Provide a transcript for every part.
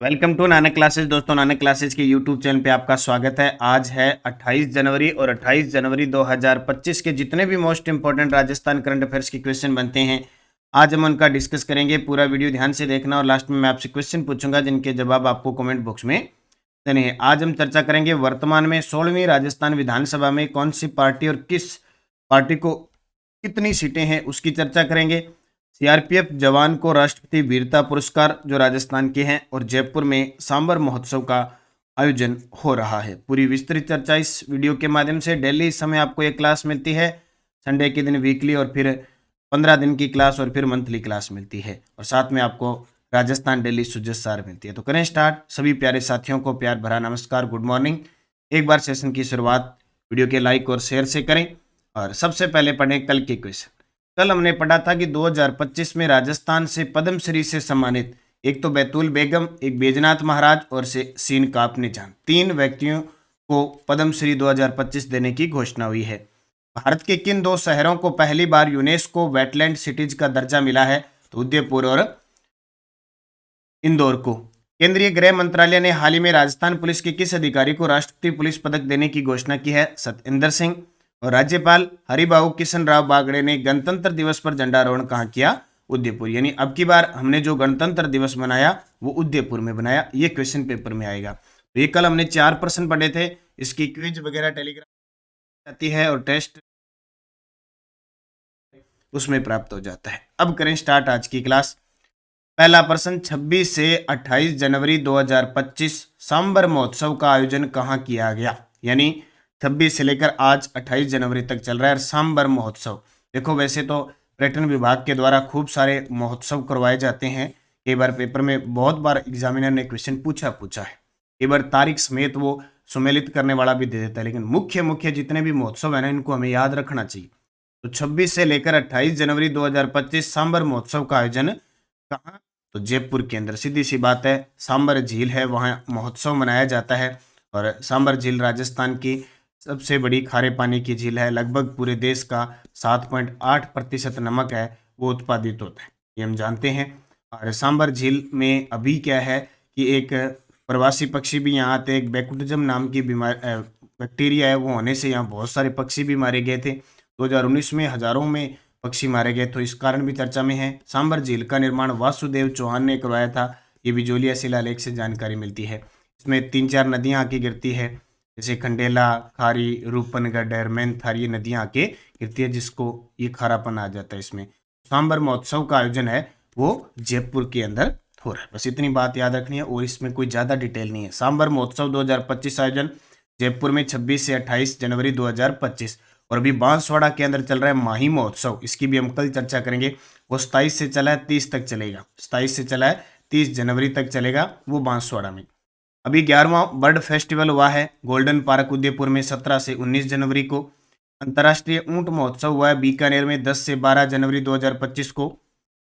Welcome to Nanak classes. दोस्तों, Nanak classes के YouTube channel पे आपका स्वागत है। आज है 28 जनवरी और 28 जनवरी 2025 के जितने भी most important Rajasthan current affairs के क्वेश्चन बनते हैं, आज हम उनका डिस्कस करेंगे। पूरा वीडियो ध्यान से देखना और लास्ट में मैं आपसे क्वेश्चन पूछूंगा जिनके जवाब आपको कमेंट बॉक्स में देने हैं। आज हम चर्चा करेंगे वर्तमान में 16वीं राजस्थान विधानसभा में कौन सी पार्टी और किस पार्टी को कितनी सीटें हैं उसकी चर्चा करेंगे। सीआरपीएफ जवान को राष्ट्रपति वीरता पुरस्कार जो राजस्थान के हैं, और जयपुर में सांबर महोत्सव का आयोजन हो रहा है। पूरी विस्तृत चर्चा इस वीडियो के माध्यम से। डेली इस समय आपको एक क्लास मिलती है, संडे के दिन वीकली, और फिर 15 दिन की क्लास, और फिर मंथली क्लास मिलती है, और साथ में आपको राजस्थान डेली सुजस सार मिलती है। तो करें स्टार्ट। सभी प्यारे साथियों को प्यार भरा नमस्कार, गुड मॉर्निंग। एक बार सेशन की शुरुआत वीडियो के लाइक और शेयर से करें। और सबसे पहले पढ़ें कल के क्वेश्चन। कल हमने पढ़ा था कि 2025 में राजस्थान से पद्मश्री से सम्मानित एक तो बैतूल बेगम, एक बैजनाथ महाराज और से सीन कापने जान, 3 व्यक्तियों को पद्मश्री 2025 देने की घोषणा हुई है। भारत के किन 2 शहरों को पहली बार यूनेस्को वेटलैंड सिटीज का दर्जा मिला है? तो उदयपुर और इंदौर को। केंद्रीय गृह मंत्रालय ने हाल ही में राजस्थान पुलिस के किस अधिकारी को राष्ट्रीय पुलिस पदक देने की घोषणा की है? सत्येंद्र सिंह। और राज्यपाल हरिभाऊ किशन राव बागड़े ने गणतंत्र दिवस पर झंडारोहण कहाँ किया? उदयपुर। यानी अब की बार हमने जो गणतंत्र दिवस मनाया वो उदयपुर में बनाया। ये क्वेश्चन पेपर में आएगा। तो ये कल हमने 4 प्रश्न पढ़े थे। इसकी क्विज वगैरह टेलीग्राम आती है और टेस्ट उसमें प्राप्त हो जाता है। अब करें स्टार्ट आज की क्लास। पहला प्रश्न, 26 से 28 जनवरी 2025 सांबर महोत्सव का आयोजन कहाँ किया गया? यानी 26 से लेकर आज 28 जनवरी तक चल रहा है सांबर महोत्सव। देखो, वैसे तो पर्यटन विभाग के द्वारा खूब सारे महोत्सव करवाए जाते हैं। कई बार पेपर में बहुत बार एग्जामिनर ने क्वेश्चन पूछा है। कई बार तारीख समेत वो सुमेलित करने वाला भी दे देता है, लेकिन मुख्य मुख्य जितने भी महोत्सव है ना, इनको हमें याद रखना चाहिए। तो 26 से लेकर 28 जनवरी 2025 सांबर महोत्सव का आयोजन कहाँ? तो जयपुर के अंदर। सीधी सी बात है, सांबर झील है, वहाँ महोत्सव मनाया जाता है। और सांबर झील राजस्थान की सबसे बड़ी खारे पानी की झील है। लगभग पूरे देश का 7.8% नमक है वो उत्पादित होता है, ये हम जानते हैं। और सांबर झील में अभी क्या है कि एक प्रवासी पक्षी भी यहाँ आते हैं। एक बैकुटजम नाम की बीमारी बैक्टीरिया है, वो होने से यहाँ बहुत सारे पक्षी भी मारे गए थे। 2019 में हजारों में पक्षी मारे गए, तो इस कारण भी चर्चा में है। सांबर झील का निर्माण वासुदेव चौहान ने करवाया था। ये बिजोलिया शिलालेख से जानकारी मिलती है। इसमें 3-4 नदियाँ आके गिरती है, जैसे खंडेला, खारी, रूपनगढ़, मैनथार, ये नदियाँ आके गिरती है, जिसको ये खारापन आ जाता है। इसमें सांबर महोत्सव का आयोजन है वो जयपुर के अंदर हो रहा है। बस इतनी बात याद रखनी है, और इसमें कोई ज़्यादा डिटेल नहीं है। सांबर महोत्सव 2025 आयोजन जयपुर में 26 से 28 जनवरी 2025। और अभी बांसवाड़ा के अंदर चल रहा है माही महोत्सव, इसकी भी हम कल चर्चा करेंगे। वो 27 से चला है 30 तक चलेगा। 27 से चला है 30 जनवरी तक चलेगा वो बांसवाड़ा में। अभी 11वां बर्ड फेस्टिवल हुआ है गोल्डन पार्क उदयपुर में 17 से 19 जनवरी को। अंतर्राष्ट्रीय ऊंट महोत्सव हुआ है बीकानेर में 10 से 12 जनवरी 2025 को।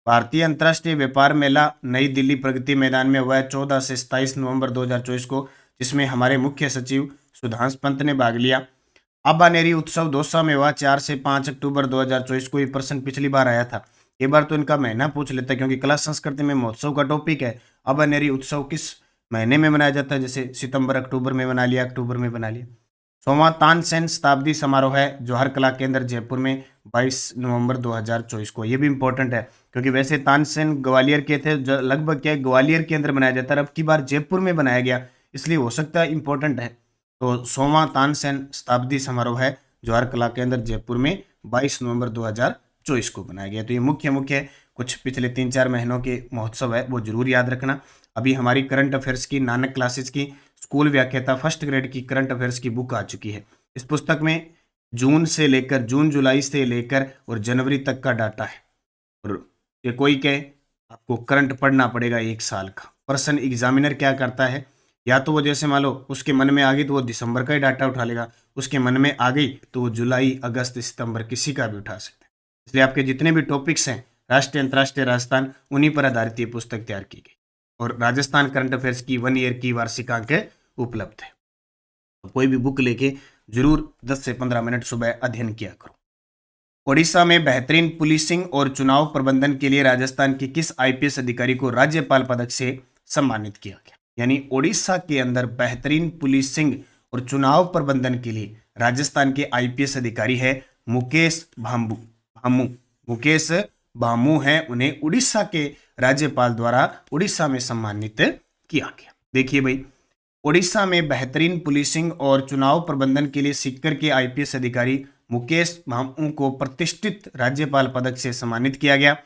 भारतीय अंतर्राष्ट्रीय व्यापार मेला नई दिल्ली प्रगति मैदान में हुआ है 14 से 27 नवंबर 2024 को, जिसमें हमारे मुख्य सचिव सुधांश पंत ने भाग लिया। आबानेरी उत्सव दौसा में हुआ 4 से 5 अक्टूबर 2024 को। ये प्रश्न पिछली बार आया था, एक बार तो इनका महीना पूछ लेता है, क्योंकि कला संस्कृति में महोत्सव का टॉपिक है। आबानेरी उत्सव किस महीने में मनाया जाता है? जैसे सितंबर अक्टूबर में बना लिया, अक्टूबर में बना लिया। 100वां तानसेन शताब्दी समारोह है जौहर कला केंद्र जयपुर में 22 नवंबर 2024 को। ये भी इंपॉर्टेंट है, क्योंकि वैसे तानसेन ग्वालियर के थे, लगभग क्या ग्वालियर के अंदर बनाया जाता है, अब की बार जयपुर में बनाया गया, इसलिए हो सकता है इंपॉर्टेंट है। तो 100वां तानसेन शताब्दी समारोह है जौहर कला केंद्र जयपुर में 22 नवंबर 2024 को बनाया गया। तो ये मुख्य मुख्य कुछ पिछले 3-4 महीनों के महोत्सव है, वो जरूर याद रखना। अभी हमारी करंट अफेयर्स की नानक क्लासेस की स्कूल व्याख्याता फर्स्ट ग्रेड की करंट अफेयर्स की बुक आ चुकी है। इस पुस्तक में जून जुलाई से लेकर और जनवरी तक का डाटा है। और ये कोई कहे आपको करंट पढ़ना पड़ेगा 1 साल का। पर्सन एग्जामिनर क्या करता है, या तो वो जैसे मान लो उसके मन में आ गई तो वो दिसंबर का ही डाटा उठा लेगा, उसके मन में आ गई तो वो जुलाई, अगस्त, सितंबर किसी का भी उठा सकते हैं। इसलिए आपके जितने भी टॉपिक्स हैं राष्ट्रीय, अंतर्राष्ट्रीय, राजस्थान, उन्हीं पर आधारित ये पुस्तक तैयार की गई। और राजस्थान करंट अफेयर्स की 1 ईयर की वार्षिकांक उपलब्ध है। तो कोई भी बुक लेके जरूर 10 से 15 मिनट सुबह अध्ययन किया करो। ओडिशा में बेहतरीन पुलिसिंग और चुनाव प्रबंधन के लिए राजस्थान के किस आईपीएस अधिकारी को राज्यपाल पदक से सम्मानित किया गया? यानी ओडिशा के अंदर बेहतरीन पुलिसिंग और चुनाव प्रबंधन के लिए राजस्थान के आईपीएस अधिकारी है मुकेश भामू। मुकेश भामू हैं, उन्हें उड़ीसा के राज्यपाल द्वारा उड़ीसा में सम्मानित किया गया। देखिए भाई, उड़ीसा में बेहतरीन पुलिसिंग और चुनाव प्रबंधन के लिए सीकर के आईपीएस अधिकारी मुकेश भामू को प्रतिष्ठित राज्यपाल पदक से सम्मानित किया गया।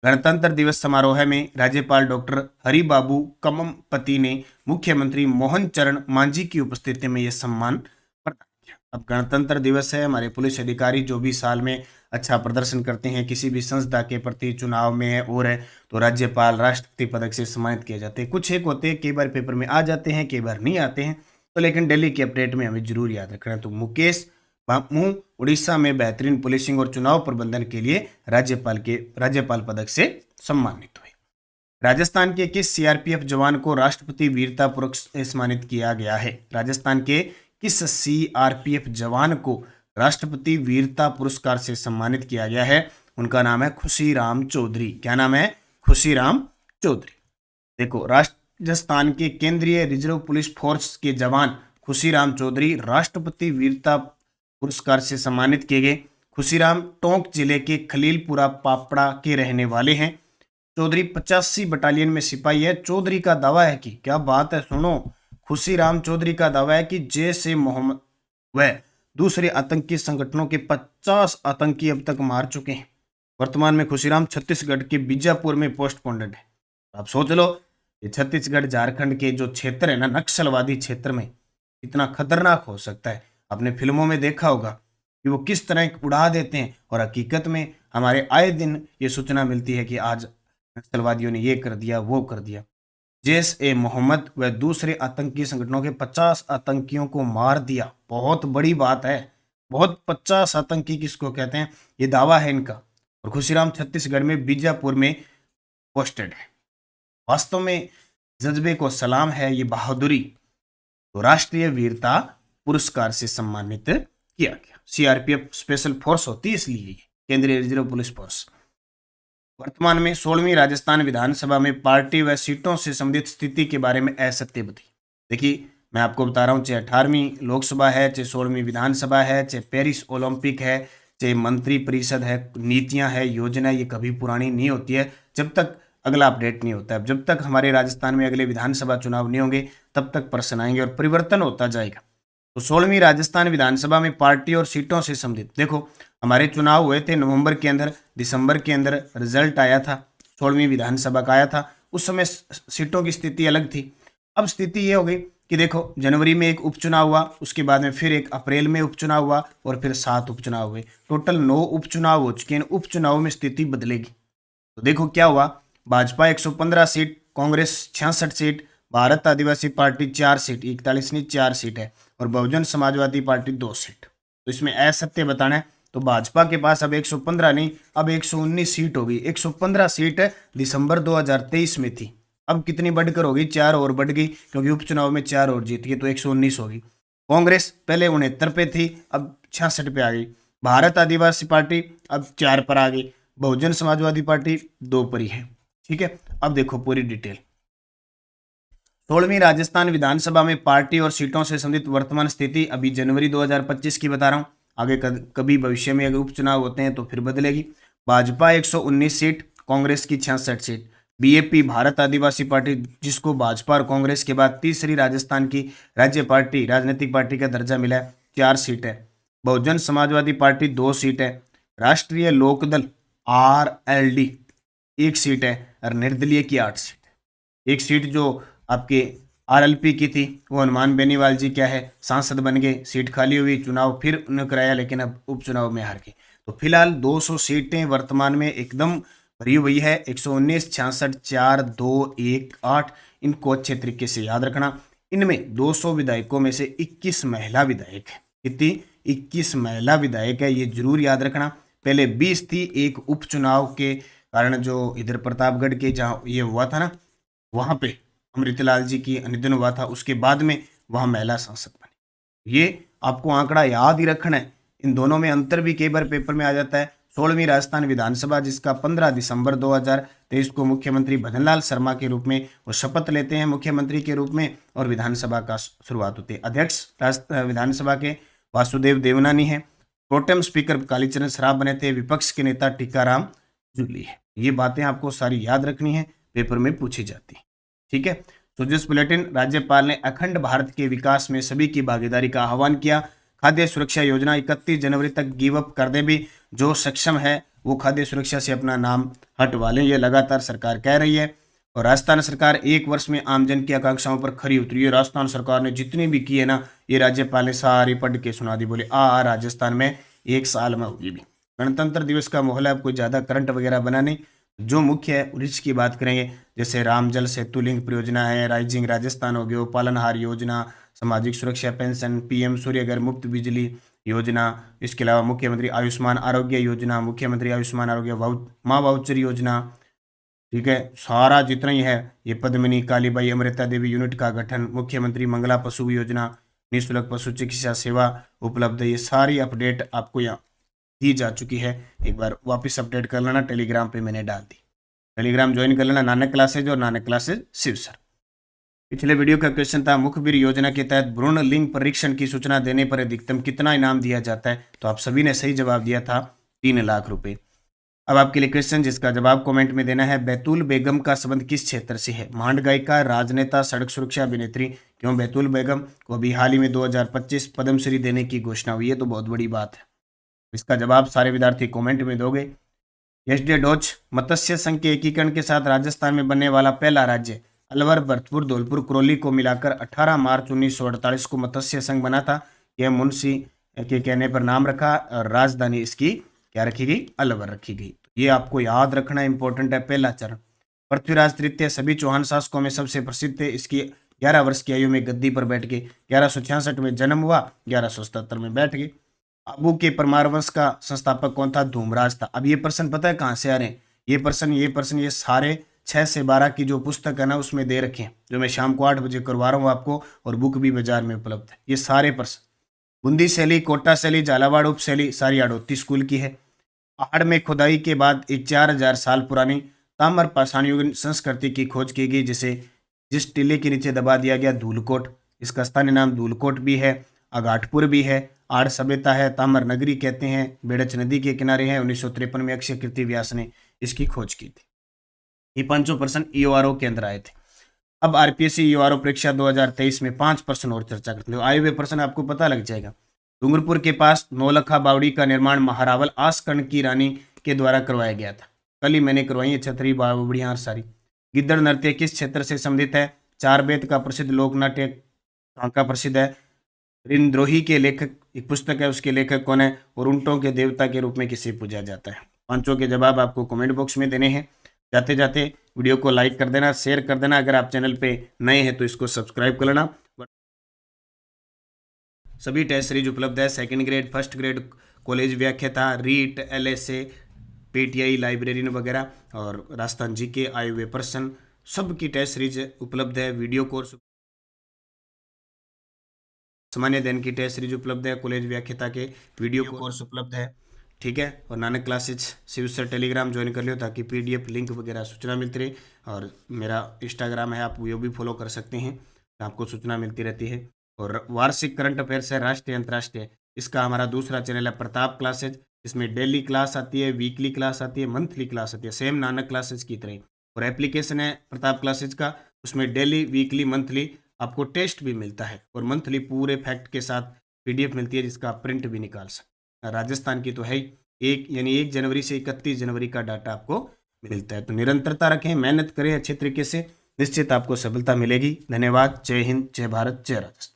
गणतंत्र दिवस समारोह में राज्यपाल डॉक्टर हरिबाबू कम्मपति ने मुख्यमंत्री मोहन चरण मांझी की उपस्थिति में यह सम्मान प्रदान किया। अब गणतंत्र दिवस है, हमारे पुलिस अधिकारी जो भी साल में अच्छा प्रदर्शन करते हैं किसी भी संस्था के प्रति, चुनाव में है और है, तो राज्यपाल राष्ट्रपति पदक से सम्मानित किए जाते हैं। कुछ एक होते हैं, कई बार पेपर में आ जाते हैं, कई बार नहीं आते हैं, तो लेकिन डेली के अपडेट में हमें जरूर याद रखना है। तो मुकेश भामू उड़ीसा में बेहतरीन पुलिसिंग और चुनाव प्रबंधन के लिए राज्यपाल पदक से सम्मानित हुए। राजस्थान के किस सीआरपीएफ जवान को राष्ट्रपति वीरता पुरस्कार से सम्मानित किया गया है? राजस्थान के किस सीआरपीएफ जवान को राष्ट्रपति वीरता पुरस्कार से सम्मानित किया गया है? उनका नाम है खुशीराम चौधरी। क्या नाम है? खुशीराम चौधरी। देखो, राजस्थान के केंद्रीय रिजर्व पुलिस फोर्स के जवान खुशीराम चौधरी राष्ट्रपति वीरता पुरस्कार से सम्मानित किए गए। खुशीराम टोंक जिले के खलीलपुरा पापड़ा के रहने वाले हैं। चौधरी 85 बटालियन में सिपाही है। चौधरी का दावा है कि, क्या बात है, सुनो, खुशीराम चौधरी का दावा है कि जैश ए मोहम्मद व दूसरे आतंकी संगठनों के 50 आतंकी अब तक मार चुके हैं। वर्तमान में खुशीराम छत्तीसगढ़ के बीजापुर में पोस्ट पोस्टेड है। आप सोच लो, ये छत्तीसगढ़ झारखंड के जो क्षेत्र है ना, नक्सलवादी क्षेत्र में इतना खतरनाक हो सकता है। आपने फिल्मों में देखा होगा कि वो किस तरह उड़ा देते हैं, और हकीकत में हमारे आए दिन ये सूचना मिलती है कि आज नक्सलवादियों ने ये कर दिया, वो कर दिया। जैश ए मोहम्मद व दूसरे आतंकी संगठनों के 50 आतंकियों को मार दिया। बहुत बड़ी बात है, बहुत 50 आतंकी किसको कहते हैं, ये दावा है इनका। और खुशीराम छत्तीसगढ़ में बीजापुर में पोस्टेड है। वास्तव में जज्बे को सलाम है, ये बहादुरी। तो राष्ट्रीय वीरता पुरस्कार से सम्मानित किया गया। सीआरपीएफ स्पेशल फोर्स होती है, इसलिए ये केंद्रीय रिजर्व पुलिस फोर्स। वर्तमान में 16वीं राजस्थान विधानसभा में पार्टी व सीटों से संबंधित स्थिति के बारे में असत्य बताइए। देखिए, मैं आपको बता रहा हूँ, चाहे 18वीं लोकसभा है, चाहे 16वीं विधानसभा है, चाहे पेरिस ओलंपिक है, चाहे मंत्री परिषद है, नीतियां है, योजना, ये कभी पुरानी नहीं होती है जब तक अगला अपडेट नहीं होता है। जब तक हमारे राजस्थान में अगले विधानसभा चुनाव नहीं होंगे तब तक प्रश्न आएंगे और परिवर्तन होता जाएगा। तो 16वीं राजस्थान विधानसभा में पार्टी और सीटों से संबंधित, देखो, हमारे चुनाव हुए थे नवंबर के अंदर, दिसंबर के अंदर रिजल्ट आया था, 16वीं विधानसभा का आया था। उस समय सीटों की स्थिति अलग थी। अब स्थिति ये हो गई कि देखो, जनवरी में एक उपचुनाव हुआ, उसके बाद में फिर एक अप्रैल में उपचुनाव हुआ और फिर 7 उपचुनाव हुए। टोटल 9 उपचुनाव हो चुके हैं। उपचुनाव में स्थिति बदलेगी। तो देखो क्या हुआ, भाजपा 115 सीट, कांग्रेस 66 सीट, भारत आदिवासी पार्टी 4 सीट, 41 नहीं 4 सीट है, और बहुजन समाजवादी पार्टी 2 सीट। तो इसमें असत्य बताना है, तो भाजपा के पास अब 115 नहीं, अब 119 सीट होगी। 115 सीट दिसंबर 2023 में थी, अब कितनी बढ़कर होगी? 4 और बढ़ गई, क्योंकि उपचुनाव में 4 और जीत गई, तो 119 होगी। कांग्रेस पहले 69 पे थी, अब 66 पे आ गई। भारत आदिवासी पार्टी अब 4 पर आ गई। बहुजन समाजवादी पार्टी 2 पर ही है। ठीक है, अब देखो पूरी डिटेल। 16वीं राजस्थान विधानसभा में पार्टी और सीटों से संबंधित वर्तमान स्थिति अभी जनवरी 2025 की बता रहा हूं। आगे कभी भविष्य में अगर उपचुनाव होते हैं तो फिर बदलेगी। भाजपा 119 सीट, कांग्रेस की 66 सीट। बीएपी भारत आदिवासी पार्टी, जिसको भाजपा और कांग्रेस के बाद तीसरी राजस्थान की राज्य पार्टी, राजनीतिक पार्टी का दर्जा मिला है, 4 सीट है। बहुजन समाजवादी पार्टी 2 सीट है। राष्ट्रीय लोकदल आरएलडी 1 सीट है, और निर्दलीय की 8 सीट। एक सीट जो आपके आरएलपी की थी, वो हनुमान बेनीवाल जी क्या है सांसद बन गए, सीट खाली हुई, चुनाव फिर उन्होंने कराया, लेकिन अब उपचुनाव में हार गए। तो फिलहाल 200 सीटें वर्तमान में एकदम भरी हुई है। 119, 66, 4, 2, 1, 8, इनको अच्छे तरीके से याद रखना। इनमें 200 विधायकों में से 21 महिला विधायक है। कितनी? 21 महिला विधायक है, ये जरूर याद रखना। पहले 20 थी, एक उपचुनाव के कारण जो इधर प्रतापगढ़ के जहाँ ये हुआ था ना, वहाँ पे अमृतलाल जी की निधन हुआ था, उसके बाद में वहाँ महिला सांसद बनी। ये आपको आंकड़ा याद ही रखना है। इन दोनों में अंतर भी कई बार पेपर में आ जाता है। 16वीं राजस्थान विधानसभा, जिसका 15 दिसंबर 2023 को मुख्यमंत्री भजनलाल शर्मा के रूप में वो शपथ लेते हैं मुख्यमंत्री के रूप में, और विधानसभा का शुरुआत होती है। अध्यक्ष विधानसभा के वासुदेव देवनानी है। प्रोटेम स्पीकर कालीचरण सराफ बने थे। विपक्ष के नेता टीकाराम जूली है। ये बातें आपको सारी याद रखनी है, पेपर में पूछी जाती है। ठीक है। सुजस बुलेटिन, राज्यपाल ने अखंड भारत के विकास में सभी की भागीदारी का आह्वान किया। खाद्य सुरक्षा योजना 31 जनवरी तक गिव अप कर दे, भी जो सक्षम है वो खाद्य सुरक्षा से अपना नाम हटवा लें, ये लगातार सरकार कह रही है। और राजस्थान सरकार 1 वर्ष में आमजन की आकांक्षाओं पर खरी उतरी है। राजस्थान सरकार ने जितनी भी की है ना, ये राज्यपाल ने सारी पढ़ के सुना दी। बोले राजस्थान में 1 साल में होगी भी। गणतंत्र दिवस का माहौल है, अब कोई ज़्यादा करंट वगैरह बना नहीं, जो मुख्य है उन्हीं की बात करेंगे। जैसे रामजल सेतु लिंक परियोजना है, राइजिंग राजस्थान हो गया, पालनहार योजना, सामाजिक सुरक्षा पेंशन, पीएम सूर्यघर मुफ्त बिजली योजना, इसके अलावा मुख्यमंत्री आयुष्मान आरोग्य योजना, मुख्यमंत्री आयुष्मान आरोग्य माँ वाउचर योजना। ठीक है, सारा जितना ही है, ये पद्मिनी, कालीबाई, अमृता देवी यूनिट का गठन, मुख्यमंत्री मंगला पशु योजना, निःशुल्क पशु चिकित्सा सेवा उपलब्ध है। ये सारी अपडेट आपको यहाँ दी जा चुकी है। एक बार वापस अपडेट कर लेना, टेलीग्राम पे मैंने डाल दी, टेलीग्राम ज्वाइन कर लेना, नानक क्लासेज और नानक क्लासेज शिव सर। पिछले वीडियो का क्वेश्चन था, मुखबिर योजना के तहत भ्रूण लिंग परीक्षण की सूचना देने पर अधिकतम कितना इनाम दिया जाता है? तो आप सभी ने सही जवाब दिया था 3 लाख रुपए। अब आपके लिए क्वेश्चन जिसका जवाब कमेंट में देना है। बैतूल बेगम का संबंध किस क्षेत्र से है? मांड गायिका, राजनेता, सड़क सुरक्षा अभिनेत्री। क्यों बैतूल बेगम को अभी हाल ही में 2025 पद्मश्री देने की घोषणा हुई है, तो बहुत बड़ी बात है। इसका जवाब सारे विद्यार्थी कमेंट में दोगे। एसडी डोच मत्स्य संघ के एकीकरण के साथ राजस्थान में बनने वाला पहला राज्य अलवर, भरतपुर, धौलपुर, करौली को मिलाकर 18 मार्च 1948 को मत्स्य संघ बना था। यह मुंशी के कहने पर नाम रखा और राजधानी इसकी क्या रखी गई? अलवर रखी गई। ये आपको याद रखना इंपॉर्टेंट है। पहला चरण, पृथ्वीराज तृतीय सभी चौहान शासकों में सबसे प्रसिद्ध थे। इसकी 11 वर्ष की आयु में गद्दी पर बैठ गए। 1166 में जन्म हुआ, 1177 में बैठ गए। आबू के परमार वंश का संस्थापक कौन था? धूमराज था। अब ये प्रश्न पता है कहाँ से आ रहे हैं? ये प्रश्न ये सारे 6 से 12 की जो पुस्तक है ना उसमें दे रखे हैं, जो मैं शाम को 8 बजे करवा रहा हूँ आपको, और बुक भी बाजार में उपलब्ध है। ये सारे प्रश्न बूंदी शैली, कोटा शैली, झालावाड़ उप शैली सारी आड़ोती स्कूल की है। पहाड़ में खुदाई के बाद एक 4000 साल पुरानी ताम्र पाषाण युग संस्कृति की खोज की गई, जिस टीले के नीचे दबा दिया गया धूलकोट। इसका स्थानीय नाम धूलकोट भी है, अगाटपुर भी है, आड़ सभ्यता है, ताम्र नगरी कहते हैं, बेड़च नदी के किनारे है। 1953 में अक्षय कीर्ति व्यास ने इसकी खोज की थी। ये 500 प्रश्न ईओआरओ के अंदर आए थे। अब आरपीएससी ईओआरओ परीक्षा 2023 में 5 प्रश्न और चर्चा करते हैं। आए हुए प्रश्न आपको पता लग जाएगा। डूंगरपुर के पास नौलखा बावड़ी का निर्माण महारावल आसकर्ण की रानी के द्वारा करवाया गया था। कल ही मैंने करवाई है छतरी बावड़ियां सारी। गिद्दड़ नृत्य किस क्षेत्र से संबंधित है? चार बेत का प्रसिद्ध लोक नाट्य कहाँ का प्रसिद्ध है? रिंद्रोही के लेखक, एक पुस्तक है, उसके लेखक कौन है? और ऊंटों के देवता के रूप में किसे पूजा जाता है? पांचों के जवाब आपको कमेंट बॉक्स में देने हैं। जाते जाते वीडियो को लाइक कर देना, शेयर कर देना। अगर आप चैनल पे नए हैं तो इसको सब्सक्राइब कर लेना। सभी टेस्ट सीरीज उपलब्ध है। Second grade, first grade, college व्याख्याता, रीट, एलएसए, पीटीआई, लाइब्रेरियन वगैरह, और राजस्थान जीके, आए हुए प्रश्न, सब की टेस्ट सीरीज उपलब्ध है। वीडियो कोर्स, सामान्य अध्ययन की टेस्ट सीरीज उपलब्ध है। कॉलेज व्याख्याता के वीडियो कोर्स उपलब्ध है। ठीक है, और Nanak classes Shiv sir Telegram join कर लियो ताकि पीडीएफ लिंक वगैरह सूचना मिलती रहे। और मेरा इंस्टाग्राम है, आप वो भी फॉलो कर सकते हैं, आपको सूचना मिलती रहती है। और वार्षिक करंट अफेयर्स है, राष्ट्रीय अंतर्राष्ट्रीय, इसका हमारा दूसरा चैनल है प्रताप क्लासेज। इसमें डेली क्लास आती है, वीकली क्लास आती है, मंथली क्लास आती है, सेम नानक क्लासेज की तरह। और एप्लीकेशन है प्रताप क्लासेज का, उसमें डेली, वीकली, मंथली आपको टेस्ट भी मिलता है, और मंथली पूरे फैक्ट के साथ पीडीएफ मिलती है, जिसका आप प्रिंट भी निकाल सकते। राजस्थान की तो है ही, 1 जनवरी से 31 जनवरी का डाटा आपको मिलता है। तो निरंतरता रखें, मेहनत करें अच्छे तरीके से, निश्चित आपको सफलता मिलेगी। धन्यवाद। जय हिंद, जय भारत, जय राजस्थान।